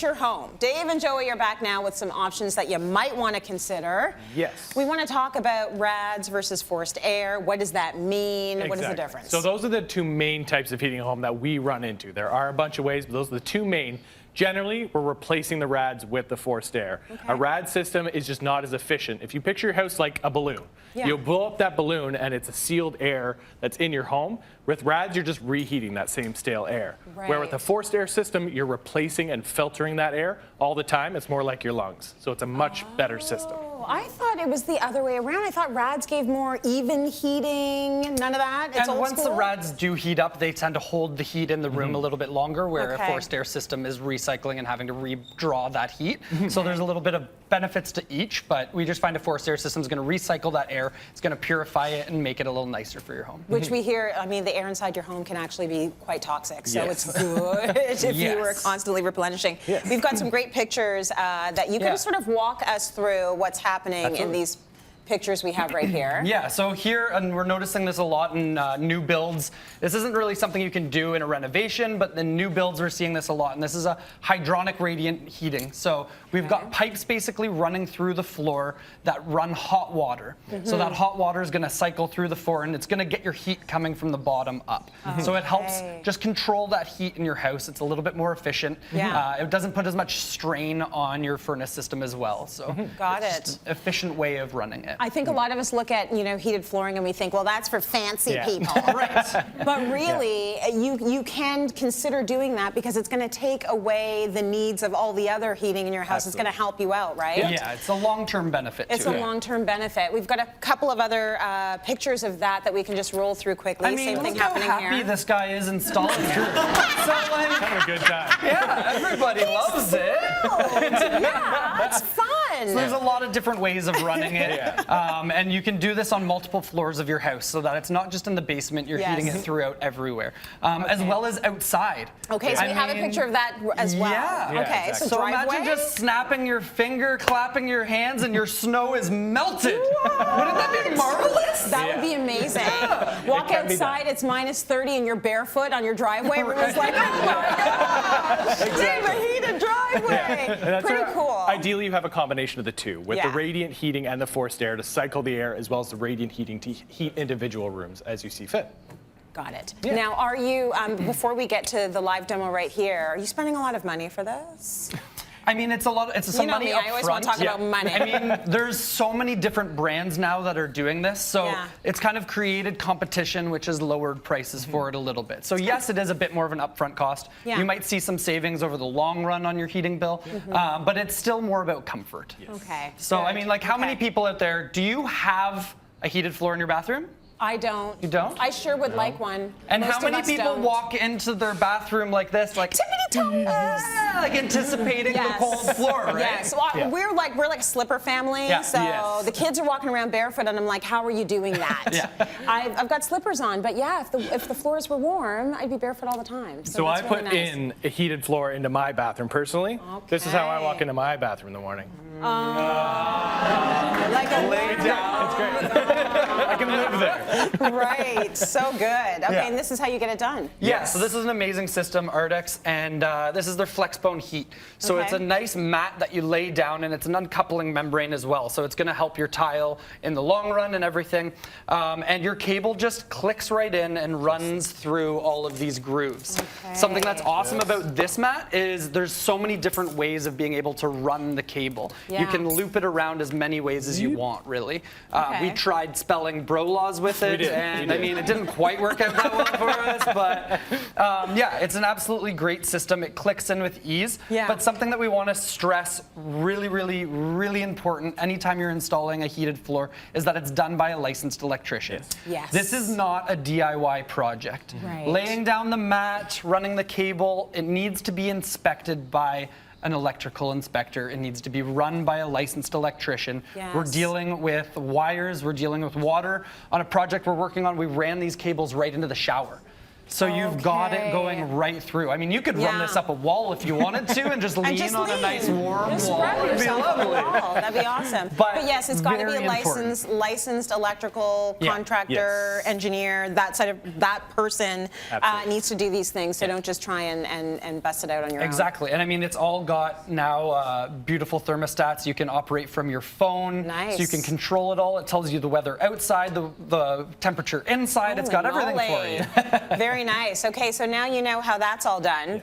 your home. Dave and Joey are back now with some options that you might want to consider. Yes. We want to talk about rads versus forced air. What does that mean? Exactly. What is the difference? So those are the two main types of heating a home that we run into. There are a bunch of ways, but those are the two main. Generally, we're replacing the rads with the forced air. Okay. A rad system is just not as efficient. If you picture your house like a balloon, you'll blow up that balloon and it's a sealed air that's in your home. With rads, you're just reheating that same stale air. Right. Where with a forced air system, you're replacing and filtering that air all the time. It's more like your lungs. So it's a much better system. I thought it was the other way around. I thought rads gave more even heating. None of that. It's And old once school? the rads do heat up, they tend to hold the heat in the room a little bit longer, where Okay. a forced air system is recycling and having to redraw that heat. So there's a little bit of benefits to each, but we just find a forced air system is going to recycle that air. It's going to purify it and make it a little nicer for your home. Which we hear, I mean, the air inside your home can actually be quite toxic, so Yes. it's good if you were Yes. constantly replenishing. Yes. We've got some great pictures that you can sort of walk us through what's happening in these pictures we have right here. Yeah, so here, and we're noticing this a lot in new builds. This isn't really something you can do in a renovation, but the new builds we're seeing this a lot, and this is a hydronic radiant heating. So we've got pipes basically running through the floor that run hot water. So that hot water is going to cycle through the floor, and it's going to get your heat coming from the bottom up. So it helps just control that heat in your house. It's a little bit more efficient. It doesn't put as much strain on your furnace system as well. So Got it's it. just an efficient way of running it. I think a lot of us look at, you know, heated flooring and we think, well, that's for fancy people. Right. But really, you can consider doing that because it's going to take away the needs of all the other heating in your house. It's going to help you out, right? Yeah, it's a long-term benefit It's to a it. long-term benefit. We've got a couple of other pictures of that we can just roll through quickly. I mean, Same thing look how happening happy here. this guy is installing it. So, like, Have a good time. yeah, everybody loves it. Yeah, it's fun. So there's a lot of different ways of running it. And you can do this on multiple floors of your house so that it's not just in the basement, you're heating it throughout everywhere, as well as outside. Okay, so we have a picture of that as well. Yeah. Okay, exactly. so So driveway. imagine just snapping your finger, clapping your hands, and your snow is melted. Wouldn't that be marvelous? That would be amazing. Walk It can be outside, done. it's minus 30 and you're barefoot on your driveway. Everyone's like, oh my gosh, they have a heated driveway. That's Pretty right. cool. Ideally, you have a combination of the two, with the Yeah. radiant heating and the forced air to cycle the air, as well as the radiant heating to heat individual rooms as you see fit. Got it. Now, are you, before we get to the live demo right here, are you spending a lot of money for this? I mean, it's a lot. It's some You know money me, up I always front. want to talk about money. I mean, there's so many different brands now that are doing this, so it's kind of created competition, which has lowered prices for it a little bit. So yes, it is a bit more of an upfront cost. Yeah. You might see some savings over the long run on your heating bill, but it's still more about comfort. Okay. So I good. mean, like, how many people out there do you have a heated floor in your bathroom? I don't. You don't? I sure would like one. And Most how of many us people don't. walk into their bathroom like this, like like anticipating the cold floor, right? Yes. Well, we're like a slipper family. Yeah. So Yes. the kids are walking around barefoot, and I'm like, how are you doing that? I've got slippers on, but yeah, if the floors were warm, I'd be barefoot all the time. So that's I really put nice. in a heated floor into my bathroom personally. This is how I walk into my bathroom in the morning. like a Lay down. It's great. I can live there. Right. So good. Okay, and this is how you get it done. Yeah, so this is an amazing system, Ardex, and this is their FlexBone heat. So it's a nice mat that you lay down, and it's an uncoupling membrane as well. So it's going to help your tile in the long run and everything. And your cable just clicks right in and runs through all of these grooves. Something that's awesome about this mat is there's so many different ways of being able to run the cable. You can loop it around as many ways as you want, really. We tried spelling bro-laws with it, and I mean, it didn't quite work out that well for us, but yeah, it's an absolutely great system. It clicks in with ease, but something that we want to stress really, really, really important anytime you're installing a heated floor is that it's done by a licensed electrician. Yes. This is not a DIY project. Right. Laying down the mat, running the cable, it needs to be inspected by an electrical inspector. It needs to be run by a licensed electrician. We're dealing with wires, we're dealing with water. On a project we're working on, we ran these cables right into the shower. So you've got it going right through. I mean, you could run this up a wall if you wanted to and just lean on a nice warm just wall. spread It'd be yourself on the lovely. wall. That'd be awesome. But yes, it's got to be very a important. licensed electrical contractor, engineer, that person needs to do these things. So don't just try and bust it out on your own. Exactly. And I mean, it's all got now beautiful thermostats. You can operate from your phone. Nice. So you can control it all. It tells you the weather outside, the temperature inside. It's got everything for you. Very nice. Okay, so now you know how that's all done.